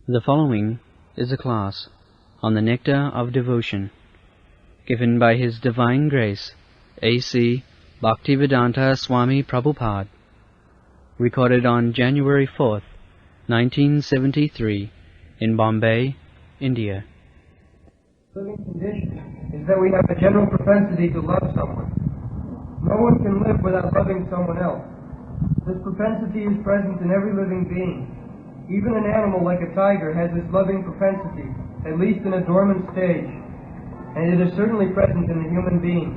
The following is a class on the Nectar of Devotion, given by His Divine Grace, A.C. Bhaktivedanta Swami Prabhupada, recorded on January 4th, 1973, in Bombay, India. Living condition is that we have a general propensity to love someone. No one can live without loving someone else. This propensity is present in every living being. Even an animal like a tiger has this loving propensity, at least in a dormant stage, and it is certainly present in the human being.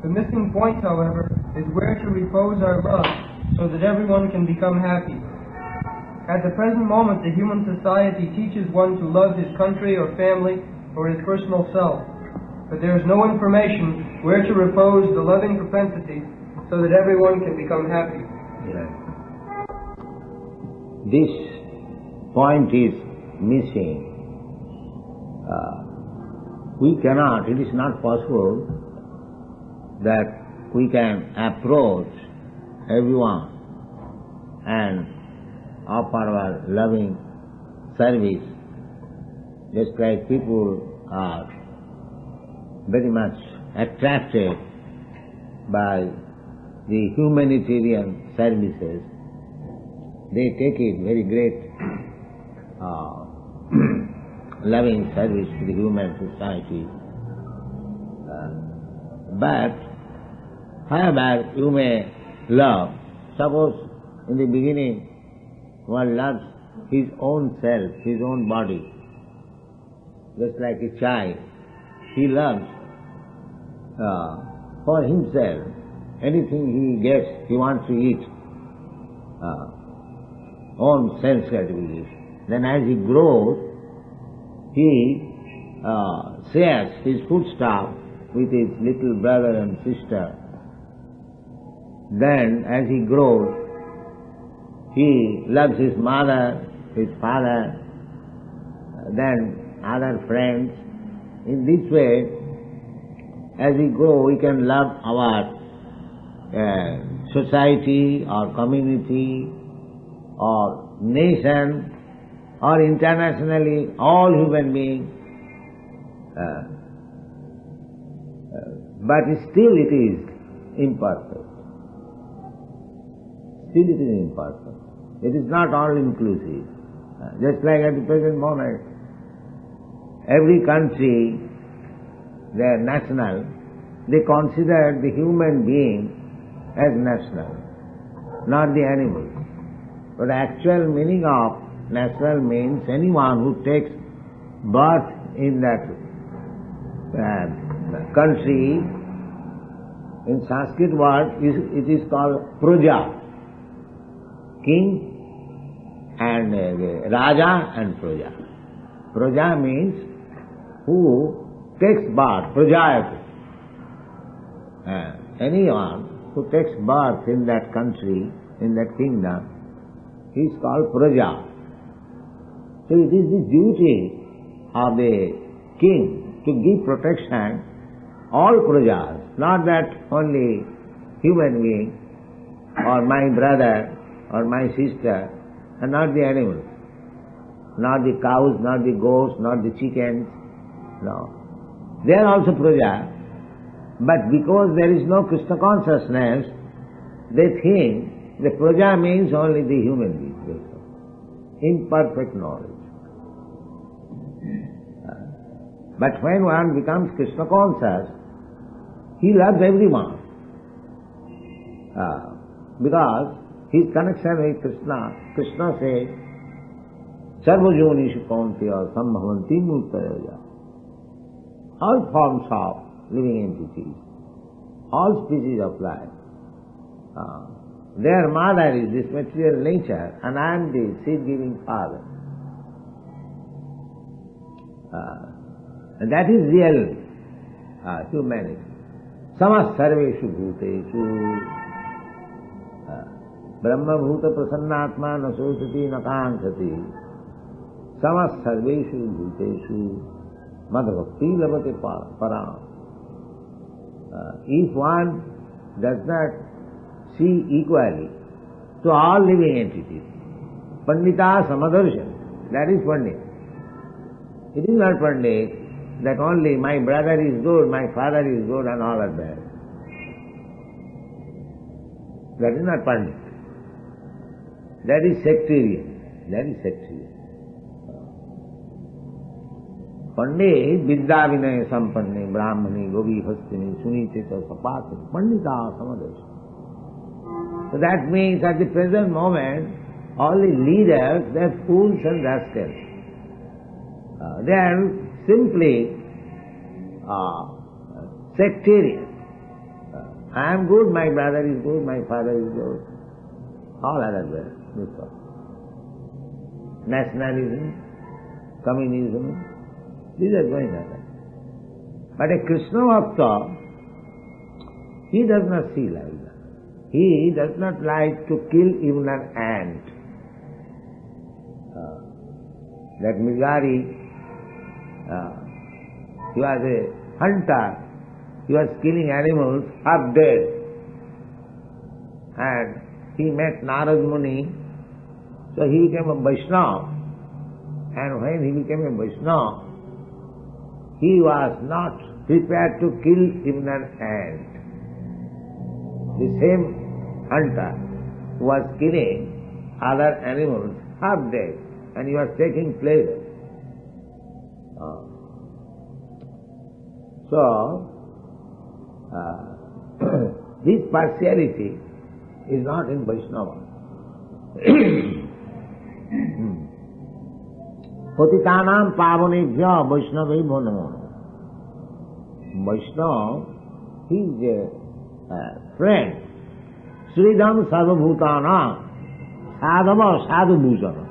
The missing point, however, is where to repose our love so that everyone can become happy. At the present moment, the human society teaches one to love his country or family or his personal self, but there is no information where to repose the loving propensity so that everyone can become happy. Yes. This point is missing. We cannot, it is not possible that we can approach everyone and offer our loving service, just like people are very much attracted by the humanitarian services. They take it very great loving service to the human society. But however you may love, suppose in the beginning one loves his own self, his own body, just like a child. He loves for himself anything he gets, he wants to eat. Own sense gratification. Then as he grows, he shares his foodstuff with his little brother and sister. Then as he grows, he loves his mother, his father, then other friends. In this way, as we grow, we can love our society, our community, or nation, or internationally, all human beings. But still it is imperfect. Still it is imperfect. It is not all-inclusive. Just like at the present moment, every country, they are national, they consider the human being as national, not the animal. But the actual meaning of national means anyone who takes birth in that country. In Sanskrit word, it is called Praja, king and Raja and Praja. Praja means who takes birth, Prajayati. Anyone who takes birth in that country, in that kingdom, he is called Praja. So it is the duty of the king to give protection all Prajas, not that only human being or my brother or my sister, and not the animals, not the cows, not the goats, not the chickens. No. They are also Praja, but because there is no Krishna consciousness, they think the Praja means only the human beings. Imperfect knowledge. But when one becomes Krishna conscious, he loves everyone. Because his connection with Krishna, Krishna says, Sarvajonishu Kaunteya Sambhavanti Murtaya. All forms of living entities, all species of life, their mother is this material nature, and I am the seed-giving father. And that is real humanity. Samas sarveshu bhuteshu brahma bhuta prasannatma na sochati na kanksati samas sarveshu bhuteshu madhvakti labate param. If one does not see equally to all living entities, Pandita Samadarshan, That is Pandit. It is not Pandit that only my brother is good, my father is good and all are bad. That is not Pandit. That is sectarian. That is sectarian. Pandit vidya vinaya sampanne brahmani govi hastini sunite cha sapatini pandita samadesha. So that means at the present moment all the leaders, they are fools and rascals. They are simply sectarian. I am good, my brother is good, my father is good. All other way. Nationalism, communism, these are going on. But a Krishna Bhakta, he does not see like that. He does not like to kill even an ant. That Migari, he was a hunter, he was killing animals half dead. And he met Narad Muni, so he became a Vaishnava. And when he became a Vaishnava, he was not prepared to kill even an ant. The same hunter who was killing other animals half dead, and he was taking pleasure. This partiality is not in Vaishnava. Patitanam pavanebhya Vaishnavebhyo namo. Vaishnava, he is a friend. Sridham sarvabhutana sadhava sadhubhujana.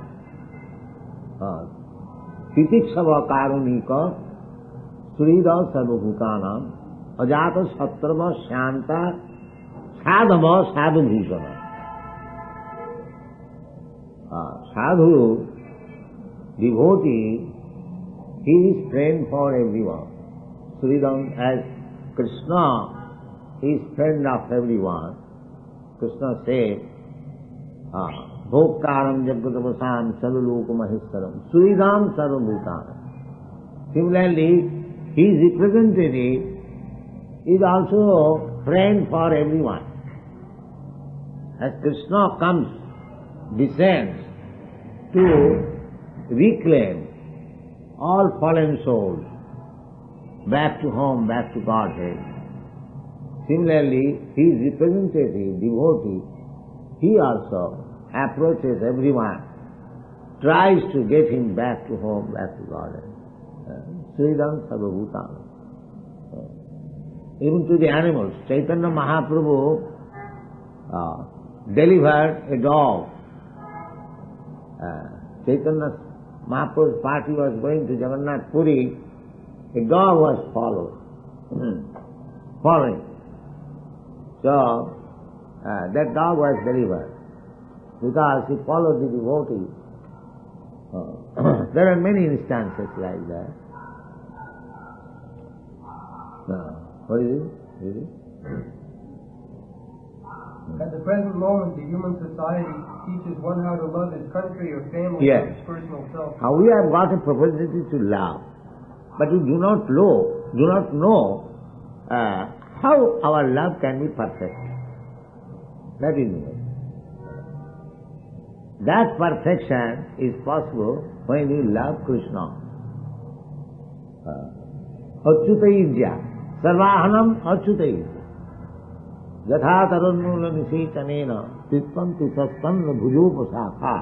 Titikshava karunika Sridham sarvabhutana ajata satrava shanta sadhava sadhubhujana. Sadhu, devotee, he is friend for everyone. Sridham, as Krishna, he is friend of everyone. Krishna said, Bhokkaram Jagatavasam Sarvaloka Maheshwaram Sridham Sarvabhutanam. Similarly, his representative is also friend for everyone. As Krishna comes, descends to reclaim all fallen souls back to home, back to Godhead. Similarly, his representative, devotee, he also approaches everyone, tries to get him back to home, back to Godhead. Sridham Sarvabhutanam. Even to the animals, Chaitanya Mahaprabhu delivered a dog. Chaitanya Mahaprabhu's party was going to Jagannath Puri, a dog was following. So, that dog was delivered because he followed the devotee. There are many instances like that. What is it? At the present moment, the human society teaches one how to love his country or family Yes. or his personal self. How we have got a propensity to love, but we do not know how our love can be perfect. That is it. That perfection is possible when we love Krishna. Achyutaidya, sarvahanam achyutaidya. Yatha tarannula nishitanena titpanti saspanna bhujopasakha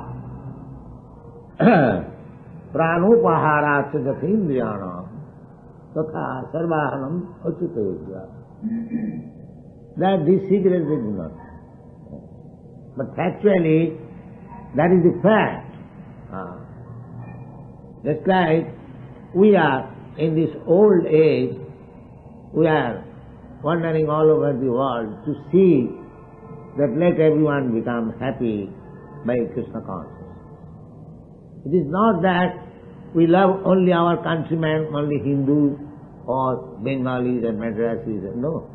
pranopaharat jathindriyana tatha sarvahanam achyutaidya. That this secret they do not. But actually, that is the fact. Just like we are in this old age, we are wandering all over the world to see that let everyone become happy by Krishna consciousness. It is not that we love only our countrymen, only Hindus or Bengalis and Madrasis. No.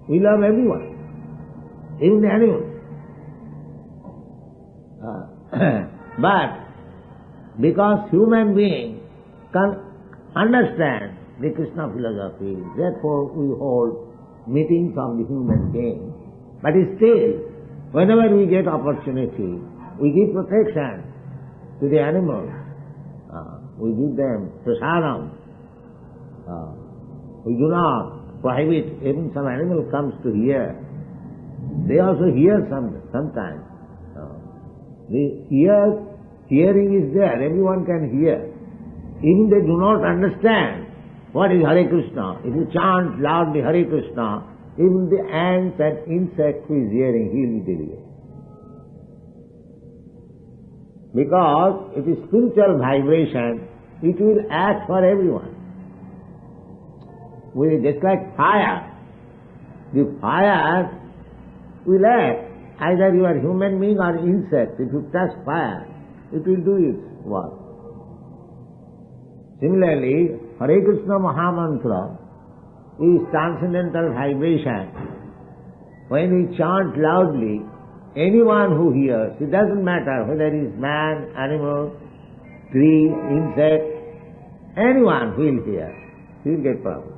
We love everyone, even the animals. But Because human beings can understand the Krishna philosophy, therefore we hold meetings of the human beings. But still, whenever we get opportunity, we give protection to the animals. We give them prasadam. We do not prohibit, even some animal comes to hear. They also hear sometimes. The hearing is there, everyone can hear. Even they do not understand what is Hare Krishna. If you chant loudly Hare Krishna, even the ants and insect who is hearing, he will be delivered. Because it is spiritual vibration, it will act for everyone. Just like fire. The fire will act. Either you are human being or insect. If you touch fire, it will do its work. Similarly, Hare Krishna Mahamantra is transcendental vibration. When we chant loudly, anyone who hears, it doesn't matter whether it is man, animal, tree, insect, anyone will hear, he will get power.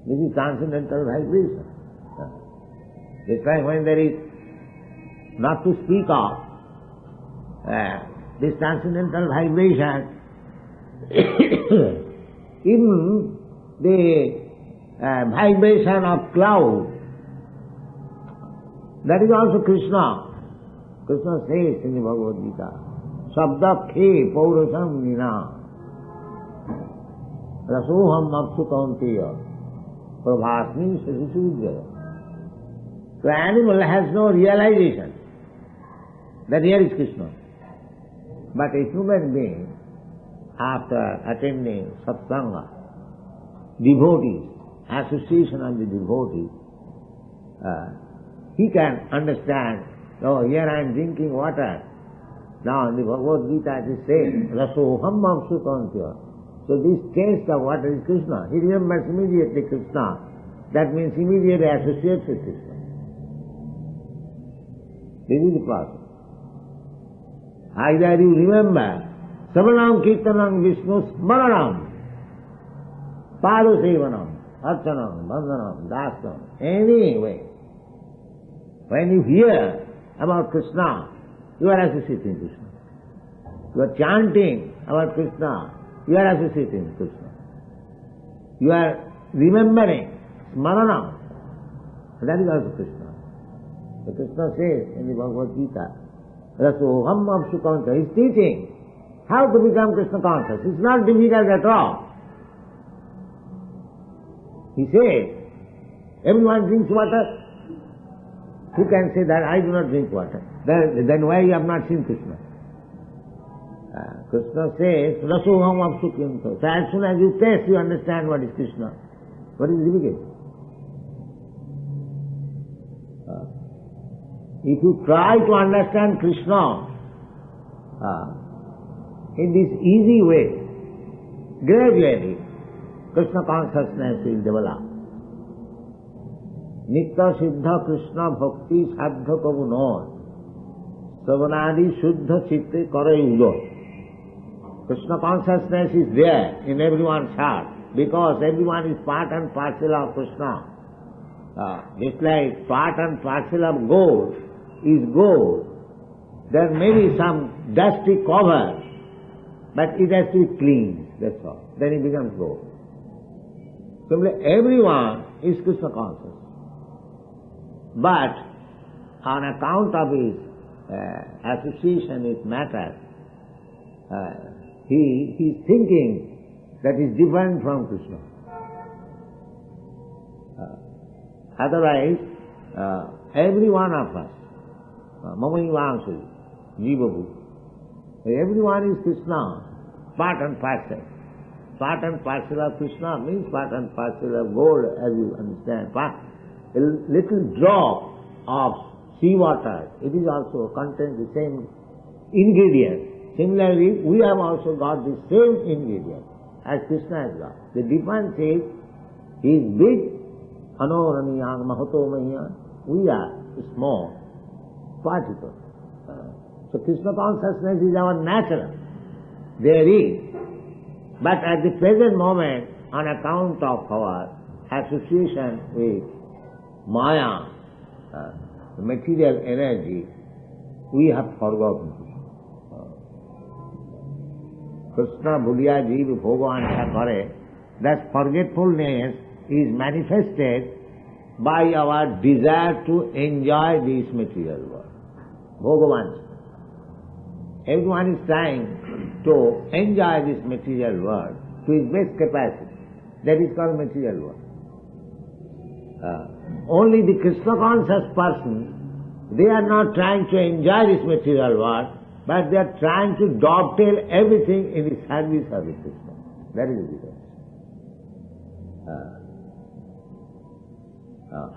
This is transcendental vibration. Just like when there is not to speak of this transcendental vibration, even the vibration of cloud, that is also Krishna. Krishna says in the Bhagavad Gita, Sabdakhe Paurasam Nina Rasoham Apsu Kaunteya Prabhasmi Sasisudjaya. The animal has no realization that here is Krishna. But a human being, after attending satsanga, devotees, association of the devotees, he can understand, oh, here I am drinking water. Now in the Bhagavad Gita it is said, Rasoham Apsu Kaunteya. So this taste of water is Krishna. He remembers immediately Krishna. That means immediately associates with Krishna. This is the process. Either you remember Savanam Kirtanam Vishnu Smaranam Padu Sevanam Archanam Bandhanam Dasam, any way. When you hear about Krishna, you are associating Krishna. You are chanting about Krishna, you are associating Krishna. You are remembering Smaranam, that is also Krishna. So Krishna says in the Bhagavad Gita, Rasoham Apsu Kaunteya, he is teaching how to become Krishna conscious. It's not difficult at all. He says, everyone drinks water. Who can say that I do not drink water? Then why you have not seen Krishna? Krishna says, Rasoham Apsu Kaunteya. So as soon as you taste, you understand what is Krishna. What is difficult? If you try to understand Krishna in this easy way, gradually Krishna consciousness will develop. Nitya Siddha Krishna Bhakti Sadha Kavu Noy Savanadi Shuddha Chitte Kare Udo. Krishna consciousness is there in everyone's heart because everyone is part and parcel of Krishna. Just like part and parcel of gold is gold, there may be some dusty cover, but it has to be clean, that's all. Then it becomes gold. Simply everyone is Krishna conscious. But on account of his association with matter, he is thinking that is different from Krishna. Otherwise, every one of us, Mamaivansu, Jivabu, everyone is Krishna, part and parcel. Part and parcel of Krishna means part and parcel of gold, as you understand. A little drop of sea water, it is also contains the same ingredient. Similarly, we have also got the same ingredient as Krishna has got. The difference is, he is big, Anoraniyang Mahato Mahiyan, we are small, particles. So Krishna consciousness is our natural. There is. But at the present moment, on account of our association with Maya, the material energy, we have forgotten. Krishna bhuliya jeev bhagavan kare. That forgetfulness is manifested by our desire to enjoy this material world. Bhagavan. Everyone is trying to enjoy this material world to his best capacity. That is called material world. Only the Krishna conscious person, they are not trying to enjoy this material world, but they are trying to dovetail everything in the service of the Krishna. That is the difference.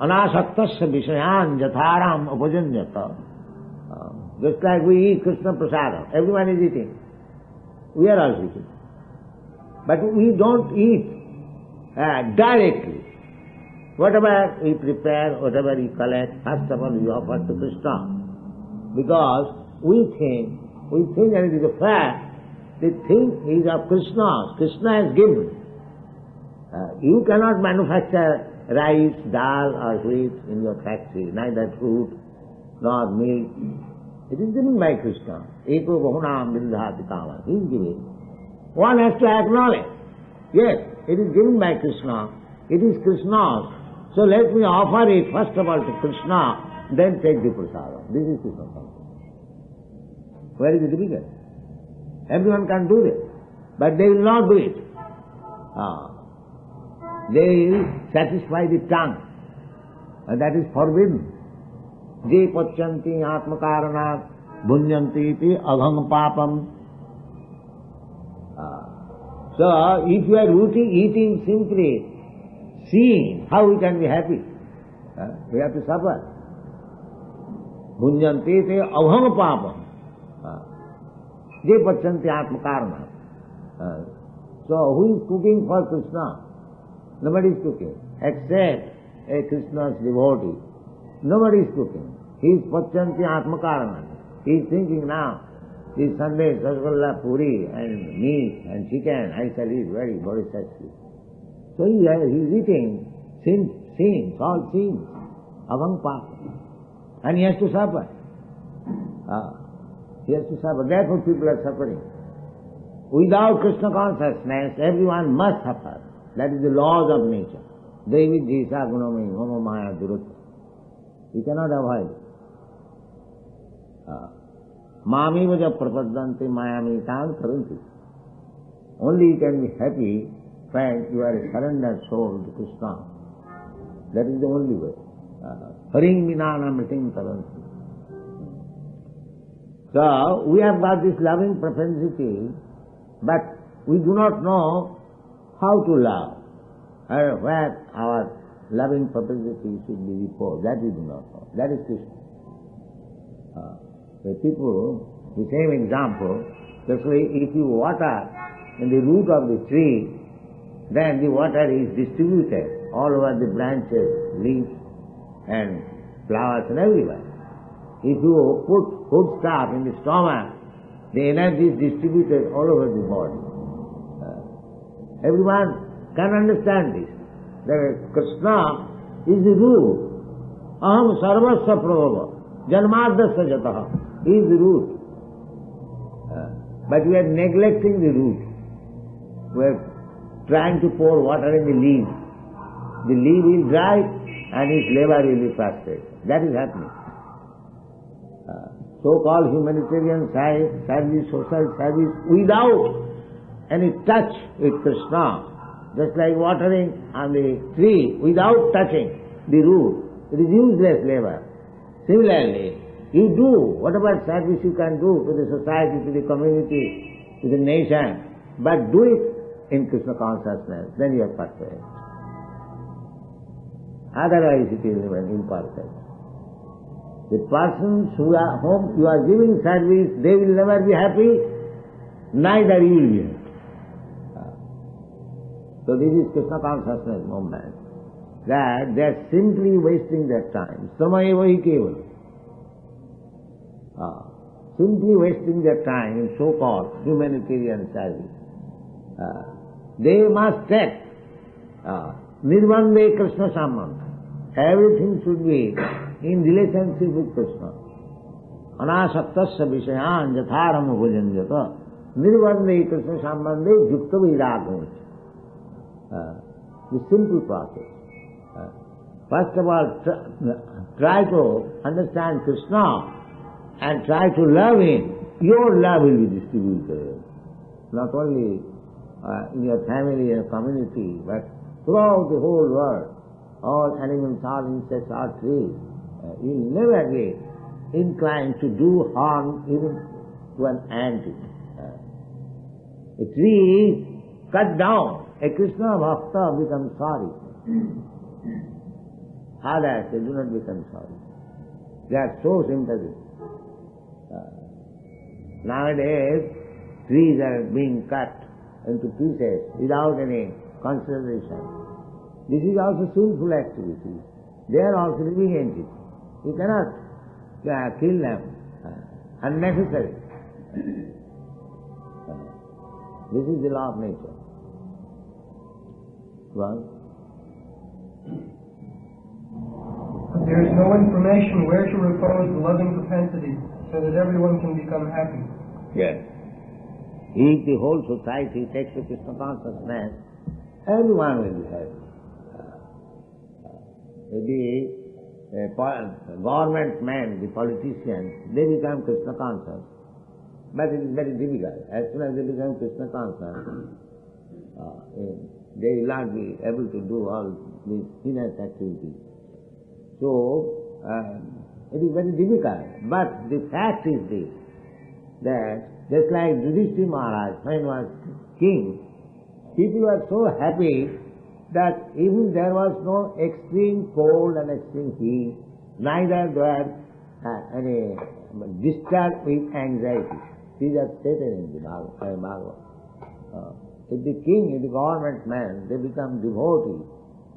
Anasaktasya vishayan jatharam upajanyata. Just like we eat Krishna prasada, everyone is eating. We are also eating. But we don't eat directly. Whatever we prepare, whatever we collect, first of all we offer to Krishna. Because we think that it is a fact, the thing is of Krishna. Krishna has given. You cannot manufacture rice, dal or wheat in your factory, neither fruit nor milk. It is given by Krishna. Eko bahunam vindhati kama. He is giving. One has to acknowledge, yes, it is given by Krishna. It is Krishna's. So let me offer it first of all to Krishna, then take the prasada. This is Krishna consciousness. Where is the difficulty? Everyone can do this, but they will not do it. They will satisfy the tongue, and that is forbidden. Je pachanti atmakaranat bhunyanti iti agham papam. So, if you are eating simply, seeing, how we can be happy? We have to suffer. Bhunyanti iti agham papam. Je pachanti atmakaranat. So, who is cooking for Krishna? Nobody is cooking, except a Krishna's devotee. Nobody is cooking. He is pachanti atmakaranat. He is thinking now, this Sunday, rasgulla, puri, and meat, and chicken, I shall eat very voraciously. So he is eating sins, all sins, avang papa. And he has to suffer. He has to suffer. Therefore people are suffering. Without Krishna consciousness, everyone must suffer. That is the laws of nature. Devi jisa gunamai mama maya durutta. You cannot avoid it. Mami vaja prapadanti mayami tal karanti. Only you can be happy when you are a surrendered soul to Krishna. That is the only way. Haring vinana mritim karanti. So, we have got this loving propensity, but we do not know how to love, or where our loving propensity should be reposed. That we do not know. That is Krishna. The people, the same example, especially if you water in the root of the tree, then the water is distributed all over the branches, leaves and flowers and everywhere. If you put food stuff in the stomach, the energy is distributed all over the body. Everyone can understand this. That Krishna is the root. Aham sarvasya prabhava, janmadasya jataha. He is the root. But we are neglecting the root. We are trying to pour water in the leaf. The leaf will dry and its labor will be frustrated. That is happening. So-called humanitarian service, social service, without any touch with Krishna, just like watering on the tree without touching the root, it is useless labor. Similarly, you do whatever service you can do to the society, to the community, to the nation, but do it in Krishna consciousness, then you are perfect. Otherwise it is even imperfect. The persons whom you are giving service, they will never be happy, neither you will be happy. So this is Krishna consciousness movement, that they are simply wasting their time. Samaya vahi keval. simply wasting their time in so-called humanitarian service. They must take Nirvande Krishna Sambandha. Everything should be in relationship with Krishna. Anasaktasya vishayan jatharam bhujanjata Nirvande Krishna Sambandhe yukta viragam. The simple process. First of all, try to understand Krishna and try to love Him. Your love will be distributed. Not only in your family and community, but throughout the whole world. All animals, all insects, all trees. You will never be inclined to do harm even to an ant. A tree cut down, a Krishna Bhakta becomes sorry. Others, they do not become sorry. They are so sympathetic. Nowadays, trees are being cut into pieces without any consideration. This is also sinful activity. They are also living entities. You cannot kill them unnecessarily. This is the law of nature. Well, there is no information where to repose the loving propensity so that everyone can become happy. yes. If the whole society takes to Krishna consciousness, everyone will be happy. The government men, the politicians, they become Krishna conscious. But it is very difficult. As soon as they become Krishna conscious, they will not be able to do all these heinous activities. So, it is very difficult. But the fact is this, that just like Yudhishthira Maharaj, when he was king, people were so happy that even there was no extreme cold and extreme heat, neither were any disturbed with anxiety. These are stated in the Bhagavad. If the king, if the government man, they become devotees,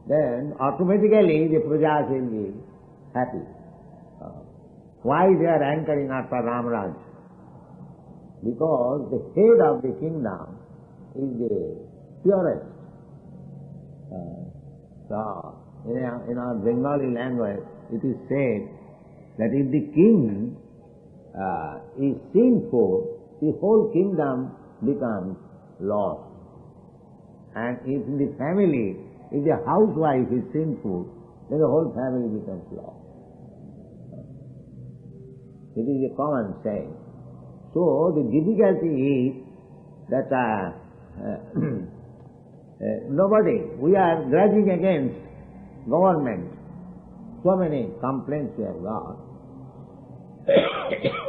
then automatically the prajas will be happy. Why they are anchoring after Ramraj? Because the head of the kingdom is the purest. So, in our Bengali language, it is said that if the king is sinful, the whole kingdom becomes lost. And if in the family, if the housewife is sinful, then the whole family becomes lost. It is a common saying. So the difficulty is that nobody, we are grudging against government. So many complaints we have got.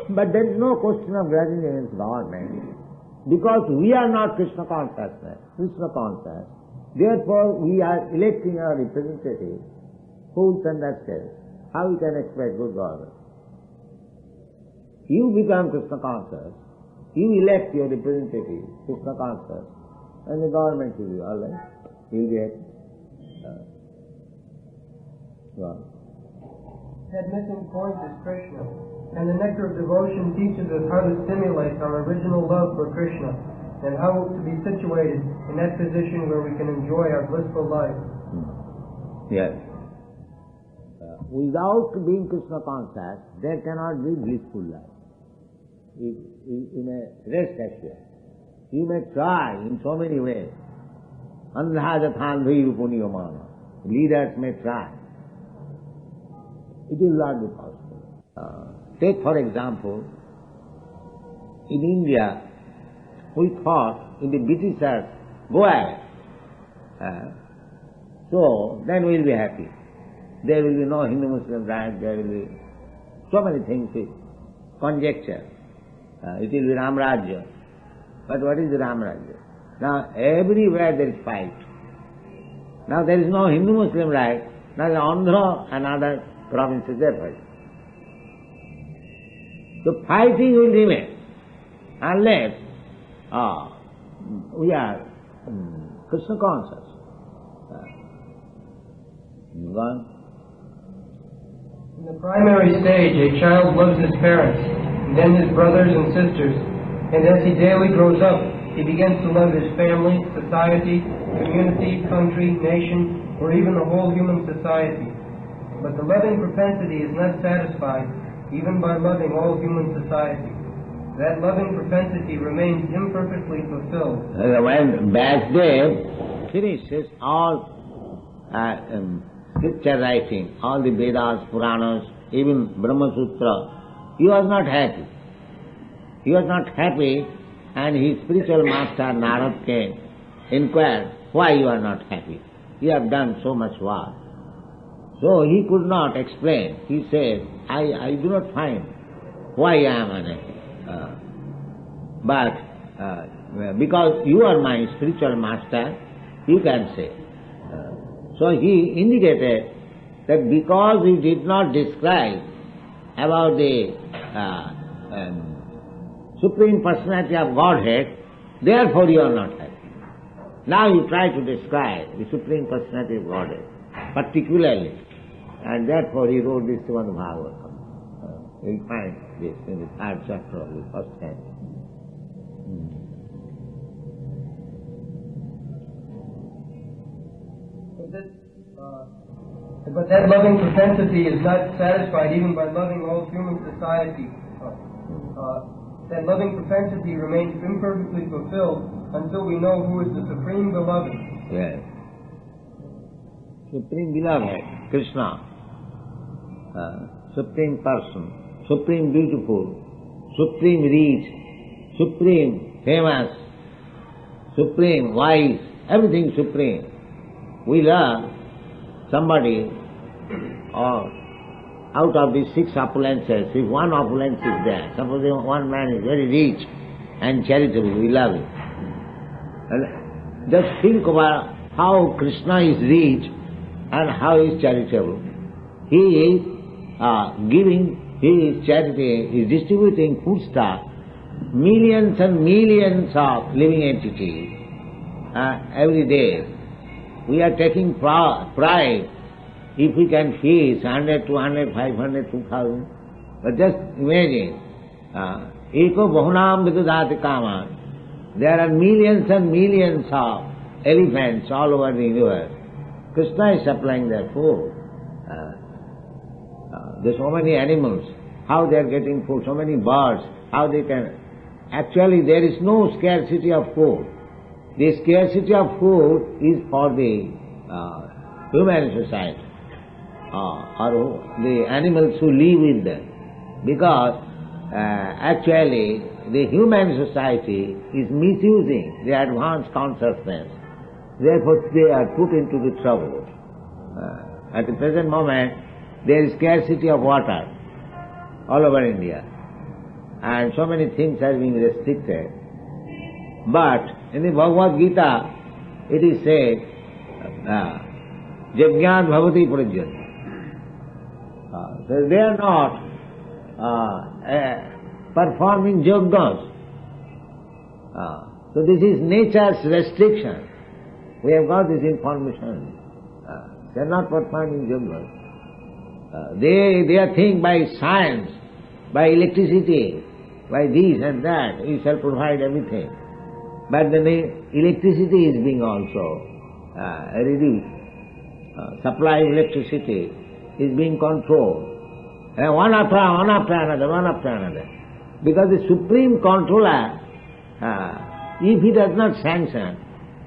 But there is no question of grudging against government, because we are not Krishna consciousness, Krishna conscious. Therefore we are electing our representatives, fools and rascals. How we can expect good government? You become Krishna conscious, you elect your representative, Krishna conscious, and the government will be all right. You will be happy. That missing point is Krishna, and the nectar of devotion teaches us how to stimulate our original love for Krishna, and how to be situated in that position where we can enjoy our blissful life. Yes. Without being Krishna conscious, there cannot be blissful life. You may rest assured. You may try in so many ways. Andhajathandhi upuniyamana. Leaders may try. It will not be possible. Take for example, in India, we thought if the Britishers go away, so then we will be happy. There will be no Hindu-Muslim rights, there will be so many things, conjecture. It will be Ramrajya. But what is the Ramrajya? Now everywhere there is fight. Now there is no Hindu-Muslim right, now the Andhra and other provinces they are fighting. So fighting will remain unless we are Krishna conscious. In the primary stage, a child loves his parents. and then his brothers and sisters. And as he daily grows up, he begins to love his family, society, community, country, nation, or even the whole human society. But the loving propensity is not satisfied even by loving all human society. That loving propensity remains imperfectly fulfilled. When Vyasdev finishes all scripture writing, all the Vedas, Puranas, even Brahma Sutra, he was not happy. He was not happy, and his spiritual master Narad came, inquired, why you are not happy? You have done so much work. So he could not explain. He said, I do not find why I am unhappy. But because you are my spiritual master, you can say. So he indicated that because you did not describe about the Supreme Personality of Godhead, therefore you are not happy. Now you try to describe the Supreme Personality of Godhead, particularly, and therefore he wrote this Srimad Bhagavatam. You'll find this in the 3rd chapter of the 1st canto. But that loving propensity is not satisfied even by loving all human society. That loving propensity remains imperfectly fulfilled until we know who is the Supreme Beloved. Yes. Supreme Beloved, Krishna, Supreme Person, Supreme Beautiful, Supreme Rich, Supreme Famous, Supreme Wise, everything Supreme. We love somebody or out of these 6 opulences, if one opulence is there, suppose one man is very rich and charitable, we love him. And just think about how Krishna is rich and how he is charitable. He is giving his charity, he is distributing foodstuff, millions and millions of living entities every day. We are taking pride if we can feed 100, 200, 500, 2,000. But just imagine, eko bahunam vidudati kama. There are millions and millions of elephants all over the universe. Krishna is supplying their food. There are so many animals, how they are getting food, so many birds, how they can... Actually, there is no scarcity of food. The scarcity of food is for the human society, or the animals who live with them. Because actually the human society is misusing the advanced consciousness. Therefore they are put into the trouble. At the present moment there is scarcity of water all over India, and so many things are being restricted. But in the Bhagavad Gita it is said, Yajñāt bhavati prajyati. So they are not performing yajnas. So this is nature's restriction. We have got this information. They are not performing yajnas. They are think by science, by electricity, by this and that, we shall provide everything. But the electricity is being also reduced. Supply of electricity is being controlled. One after another. Because the Supreme Controller, if he does not sanction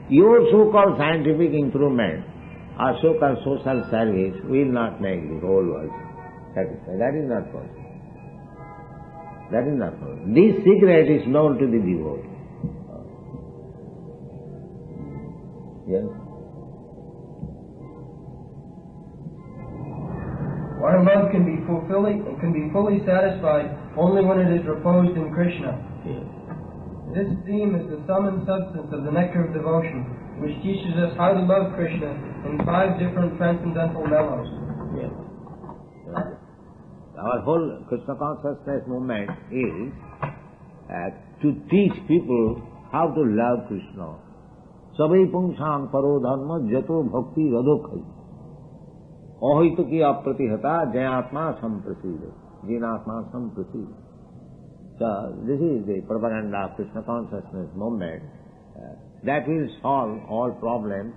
your so-called scientific improvement or so-called social service, will not make the whole world satisfied. That is not possible. That is not possible. This secret is known to the devotee. Yes? Our love can be fully satisfied only when it is reposed in Krishna. Yes. This theme is the sum and substance of the nectar of devotion, which teaches us how to love Krishna in 5 different transcendental mellows. Yes. Our whole Krishna consciousness movement is to teach people how to love Krishna. Sabai pungsam paro dharma jato bhakti radokhay. Ahito ki apratihata jayatma samprasida. Jinatma samprasida. So this is the propaganda of Krishna consciousness movement. That will solve all problems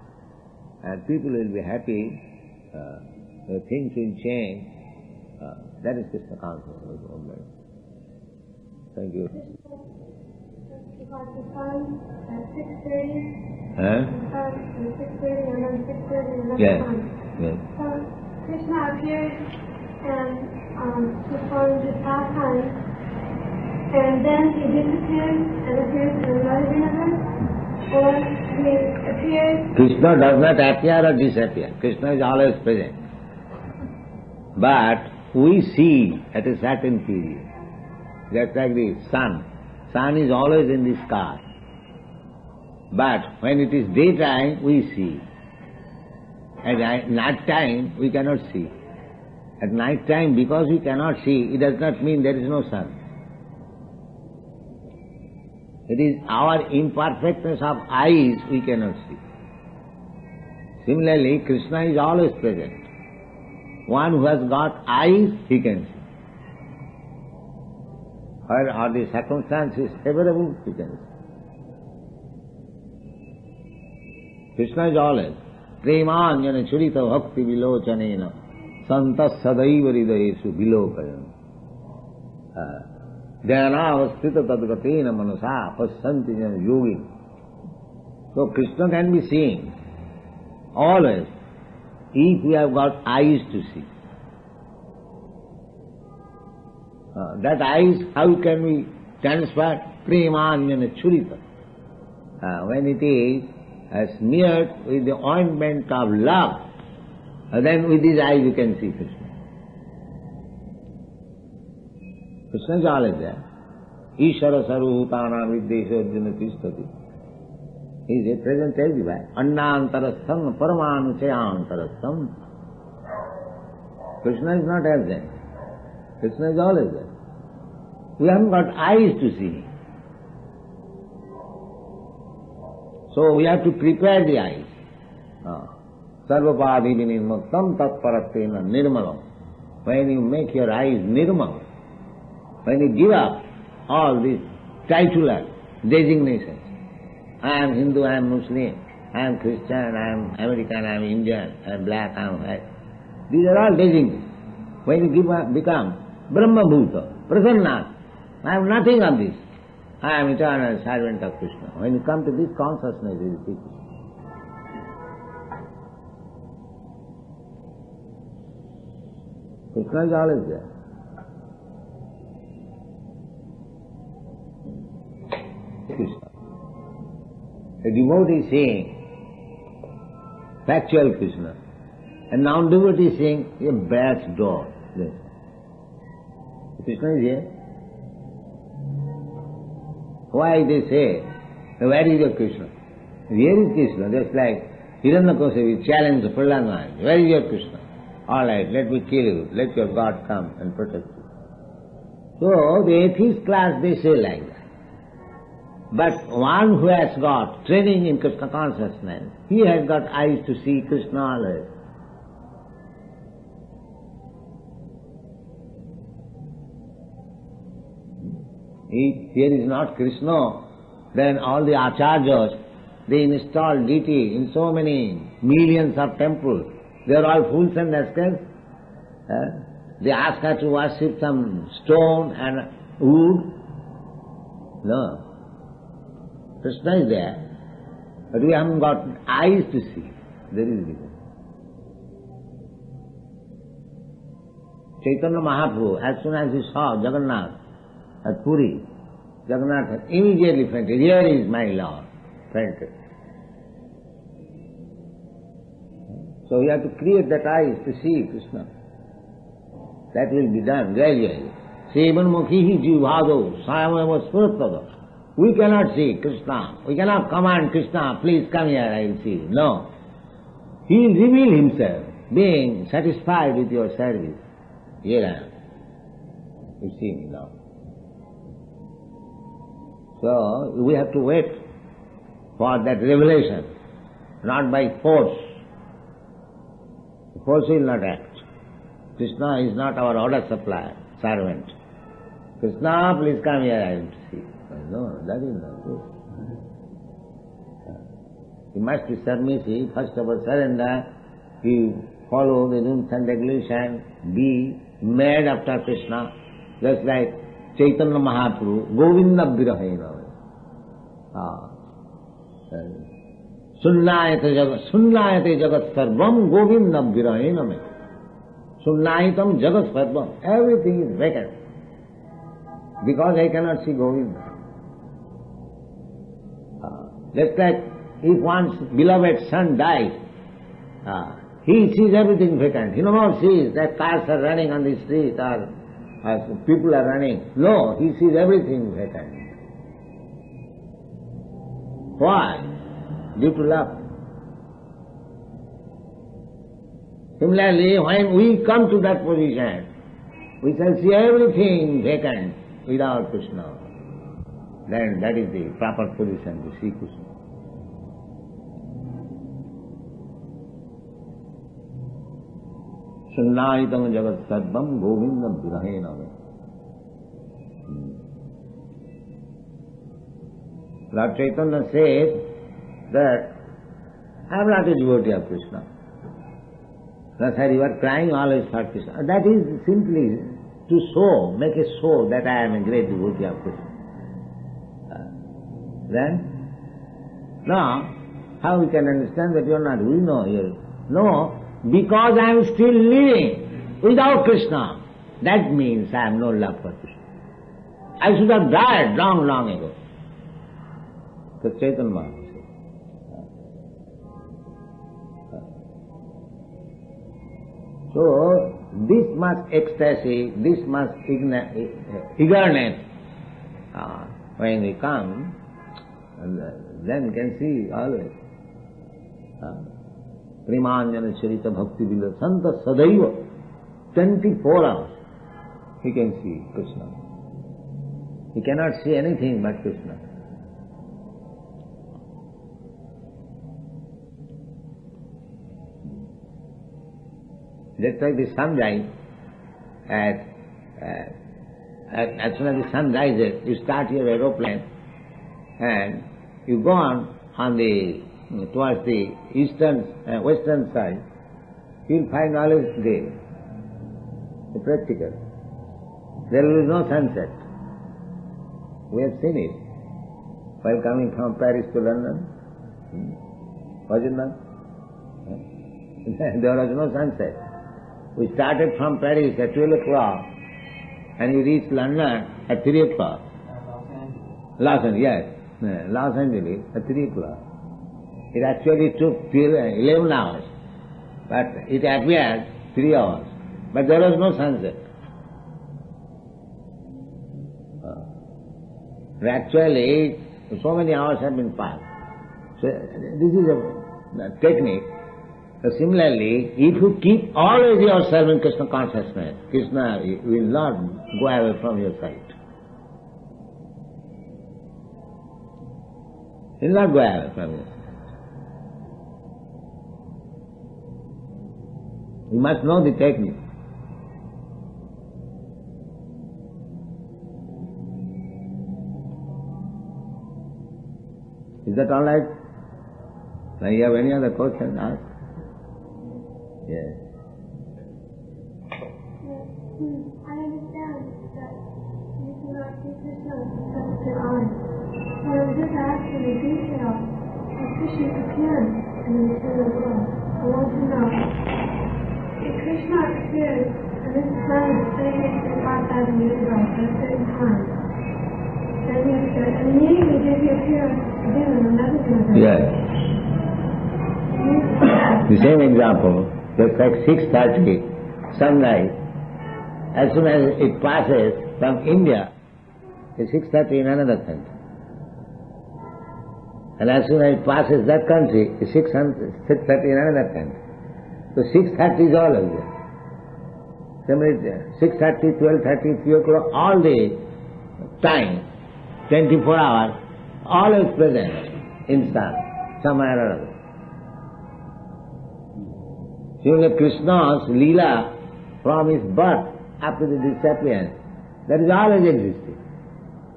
and people will be happy, things will change. That is Krishna consciousness movement. Thank you. About the sun at 6:30. Huh? The sun at 6:30 and then 6:30 and then Yes. the sun. Yes. So Krishna appears and performs his pastimes, and then he disappears and appears in another universe, or he appears. Krishna does not appear or disappear. Krishna is always present. But we see at a certain period. Just like the sun. Sun is always in the sky. But when it is daytime, we see. At night time, we cannot see. At night time, because we cannot see, it does not mean there is no sun. It is our imperfectness of eyes we cannot see. Similarly, Krishna is always present. One who has got eyes, he can see. Where are the circumstances favorable, he can see. Krishna is always premanjana churita bhakti vilochanena santas sadaiva hridayesu vilokayana dhyanavasthita tadgatena manasa pasyanti jana yogi. So Krishna can be seen always if we have got eyes to see. That eyes, how can we transfer? Premanjana churita. When it is smeared with the ointment of love, then with his eyes you can see Krishna. Krishna is always there. Ishara sarvabhutana viddesha arjuna tishtati. He is present everywhere. Annantarastham paramanuchayantarastham. Krishna is not absent. Krishna is always there. We haven't got eyes to see. So we have to prepare the eyes. Sarvapadhi vinirmuktam tatparatena nirmalam. When you make your eyes nirmal, when you give up all these titular designations, I am Hindu, I am Muslim, I am Christian, I am American, I am Indian, I am black, I am white. These are all designations. When you become Brahma Bhuta, Prasanna, I have nothing of this. I am eternal servant of Krishna. When you come to this consciousness, you will see Krishna. Krishna is always there. Krishna. A devotee is seeing factual Krishna. A non-devotee is seeing a brass door. Yes. Krishna is here. Why they say, where is your Krishna? Here is Krishna, just like Hiranyakasipu challenged Prahlad. Where is your Krishna? All right, let me kill you, let your God come and protect you. So the atheist class, they say like that. But one who has got training in Krishna consciousness, he has got eyes to see Krishna always. If here is not Krishna, then all the acharyas, they install deity in so many millions of temples. They are all fools and rascals. They ask her to worship some stone and wood. No. Krishna is there, but we haven't got eyes to see. There is reason. Chaitanya Mahaprabhu, as soon as he saw Jagannath at Puri, Jagannath immediately fainted. Here is my Lord. Fainted. So we have to create that eyes to see Krishna. That will be done gradually. Sevan mukhihi jivhado sayameva spuratpada. We cannot see Krishna. We cannot command Krishna, please come here, I will see you. No. He will reveal himself, being satisfied with your service. Here I am. You see me now. So we have to wait for that revelation, not by force. Force will not act. Krishna is not our order supplier, servant. Krishna, please come here, I will see. No, that is not good. You must be submissive, first of all surrender, you follow the rules and regulations, be made after Krishna, just like Chaitanya Mahaprabhu, Govinda Virahena. Sunnayate jagat sarvam Govinda Virahena. Sunnayitam jagat sarvam. Everything is vacant. Because I cannot see Govinda. Just like if one's beloved son dies, he sees everything vacant. He no more sees that cars are running on the street or people are running. No, he sees everything vacant. Why? Due to love. Similarly, when we come to that position, we shall see everything vacant without Krishna. Then that is the proper position to see Krishna. Sunnayitam jagat sarvam Govinda Virahena. Lord Chaitanya says that I am not a devotee of Krishna. That's why you are crying always for Krishna. That is simply to show, make a show that I am a great devotee of Krishna. Then, now, how we can understand that you are not? We know here. No, because I am still living without Krishna. That means I have no love for Krishna. I should have died long, long ago. Because Chaitanya Mahaprabhu said. So, this much ecstasy, this much eagerness, when we come, then we can see always. Primanjana Charita Bhakti Vila Santa Sadaiva, 24 hours, he can see Krishna. He cannot see anything but Krishna. Just like the sunrise, as soon as the sun rises, you start your aeroplane and you go on the towards the western side, you will find always day, the practical. There will be no sunset. We have seen it while coming from Paris to London. Was it not? There was no sunset. We started from Paris at 12 o'clock and we reached London at 3 o'clock. Los Angeles, yes. Los Angeles at 3 o'clock. It actually took 11 hours, but it appeared 3 hours. But there was no sunset. Actually, so many hours have been passed. So this is a technique. So similarly, if you keep always yourself in Krishna consciousness, Krishna will not go away from your sight. He will not go away from you. You must know the technique. Is that all right? Now you have any other question? Ask. Yes. I understand that you cannot see Krishna because of your eyes. So I'm just asking in detail how Krishna appears in the material world. I want to know if Krishna appears on this planet 3,500 years ago at a certain time, then he appears, and immediately then he appears again in another universe. Yes. The same example. Just like 6:30, sunrise, as soon as it passes from India, it's 6:30 in another country. And as soon as it passes that country, it's 6:30 in another country. So 6:30 is always there. Similarly, 6:30, 12:30, 3 o'clock, all the time, 24 hours, always present in somewhere or other. Similarly, Krishna's Leela from his birth up to the disappearance That is always existing.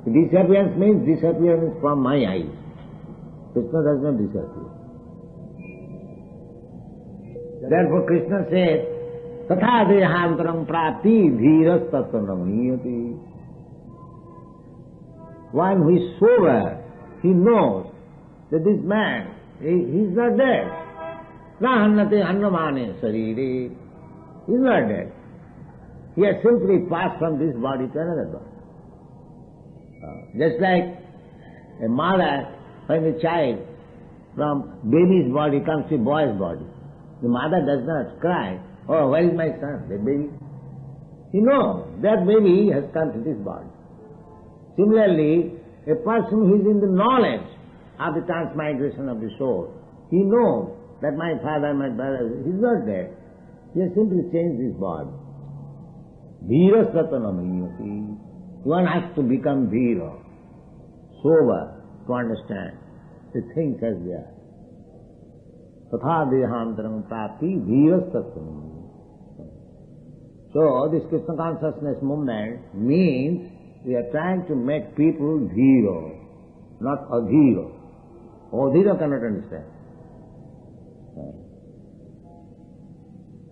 Disappearance means disappearance from my eyes. Krishna does not disappear. Therefore Krishna says, Tatha dehantaram prati dhiras tattvanamiyati. One who is sober, he knows that this man, he is not dead. Na hannate hannamane sarire. He is not dead. He has simply passed from this body to another body. Just like a mother, when the child from baby's body comes to boy's body, the mother does not cry, oh, where is my son, that baby? He knows that baby has come to this body. Similarly, a person who is in the knowledge of the transmigration of the soul, he knows that my father, my brother, he is not dead. He has simply changed his body. Dhira satanamiyati. One has to become dhira, sober, to understand the things as they are. Tatha dehantaram prati dhira satanamiyati. So, this Krishna consciousness movement means we are trying to make people dhira, not adhira. Adhira cannot understand.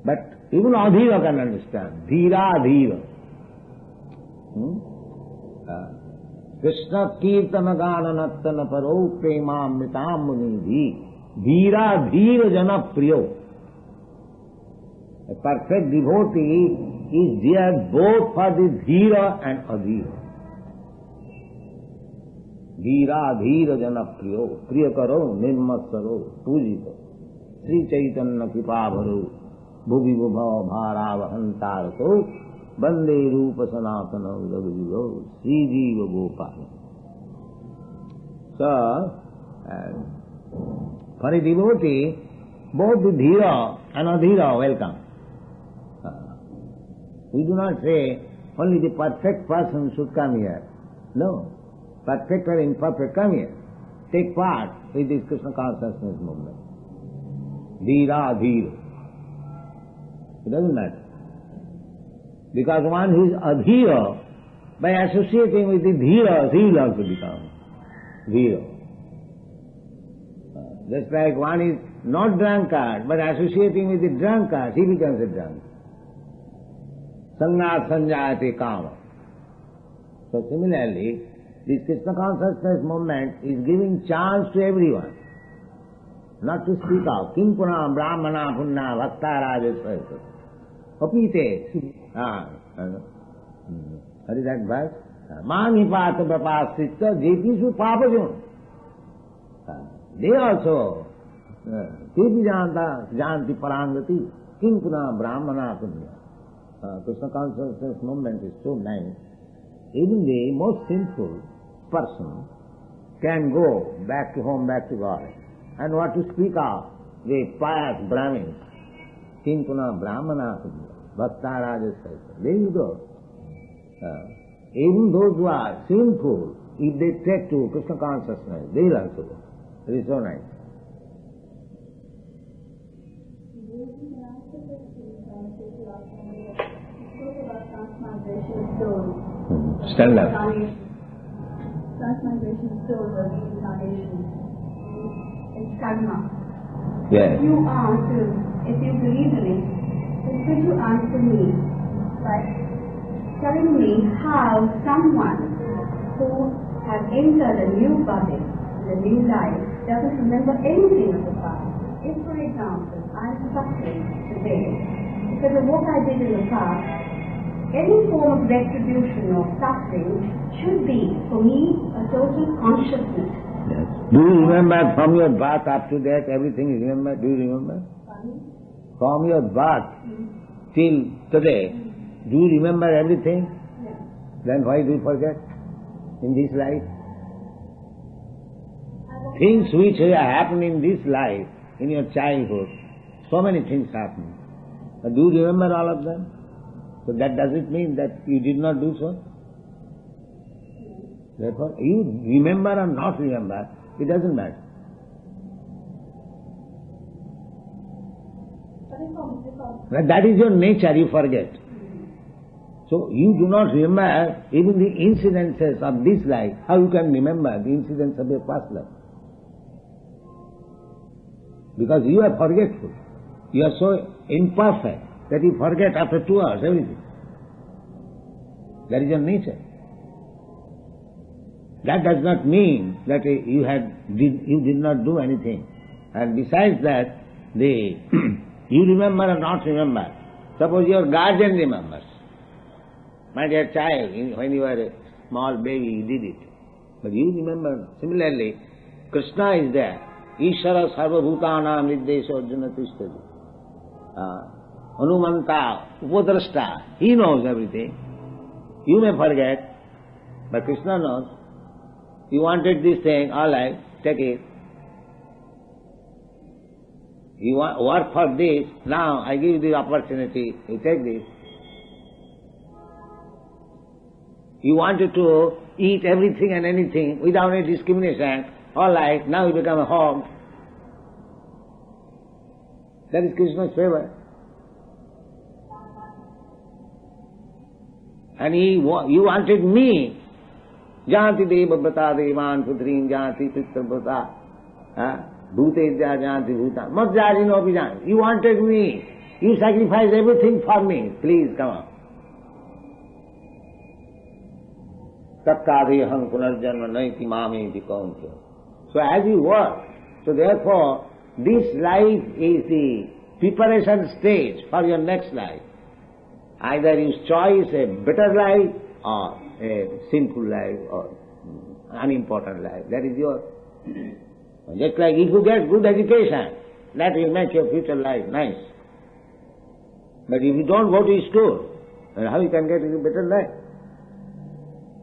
But even adhira can understand. Dhira, dhira. Krishna kirtana gana nattana paro premamritam munidhi. Dhira, dhira jana priyo. A perfect devotee is dear both for the dhira and adhira. Dhira, dhira jana priyo. Priya karo, nirmasaro, pujito. Sri Chaitanya Kipavaro. Bhuvi Bhava Bharavahantarako Bande Rupa Sanatana Raghujivo Sri Jiva Gopala. So, for a devotee, both the dhira and adhira welcome. We do not say only the perfect person should come here. No. Perfect or imperfect, come here. Take part in this Krishna consciousness movement. Dhira, adhira. It doesn't matter. Because one who is adhira, by associating with the dhira, he will also become dhira. Just like one is not drunkard, but associating with the drunkard, he becomes a drunkard. Sangnat sanjayate kama. So similarly, this Krishna consciousness movement is giving chance to everyone. Not to speak out. Kim puna brahmana punna bhakta rajasvayasa. Apite. What is that verse? Mani pata brapasita jepisu papajun. They also, tepi janti parangati. Kim puna brahmana punna. Krishna consciousness movement is so nice. Even the most sinful person can go back to home, back to God. And what to speak of the pious Brahmins, Kimpuna Brahmana, Bhakta Rajasvayasa. There you go. Even those who are sinful, if they take to Krishna consciousness, they will also go. It is so nice. Stand up. Transmigration of soul or reincarnation. It's karma. Yes. If you believe in it, then could you answer me by telling me how someone who has entered a new body, a new life, doesn't remember anything of the past? If, for example, I am suffering today because of what I did in the past, any form of retribution or suffering should be, for me, a total consciousness. Yes. Do you remember from your birth up to that, everything you remember? Do you remember? From your birth till today, do you remember everything? Yes. Then why do you forget in this life? Things which have happened in this life, in your childhood, so many things happen. But do you remember all of them? So that does it mean that you did not do so? Therefore, you remember or not remember, it doesn't matter. But that is your nature, you forget. So you do not remember even the incidences of this life. How you can remember the incidents of your past life? Because you are forgetful. You are so imperfect that you forget after 2 hours everything. That is your nature. That does not mean that you did not do anything. And besides that, you remember or not remember. Suppose your guardian remembers. My dear child, when you were a small baby, you did it. But you remember. Similarly, Krishna is there. Ishvara sarva bhutanam niddesha arjuna tishtati. Hanumanta, upadrashta. He knows everything. You may forget, but Krishna knows. You wanted this thing, all right, take it. You work for this, now I give you the opportunity, you take this. You wanted to eat everything and anything without any discrimination, all right, now you become a hog. That is Krishna's favor. And you wanted me. Janti deva brata devan putrin janti pitra brata. Bhutedya janti bhutan. Madhyajino abhijan. You wanted me. You sacrificed everything for me. Please come on. Tattadeham punarjanma naiti mameti kauntya. So as you work, so therefore this life is the preparation stage for your next life. Either you choose a better life or a sinful life or unimportant life. That is yours. Just like if you get good education, that will make your future life nice. But if you don't go to school, then how you can get a better life?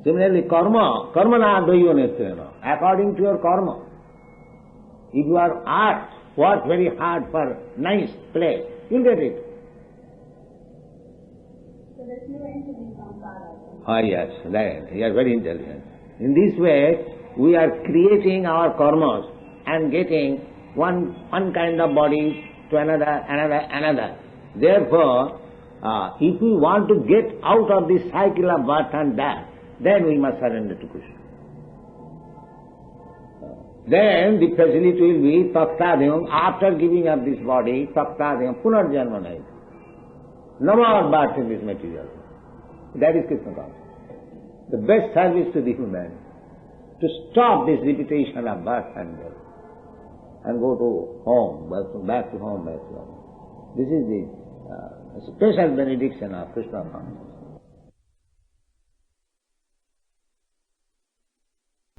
Similarly, karma na advayonesthena, according to your karma. If you are art, work very hard for nice place, you'll get it. So there's no end to the samsara. Ah yes, that, you are very intelligent. In this way, we are creating our karmas and getting one kind of body to another. Therefore, if we want to get out of this cycle of birth and death, then we must surrender to Krishna. Then the facility will be tattadhyam, after giving up this body, tattadhyam, punarjanma nahi. No more birth in this material. That is Krishna consciousness. The best service to the human, to stop this repetition of birth and death, and go to home, back to home. This is the special benediction of Krishna consciousness.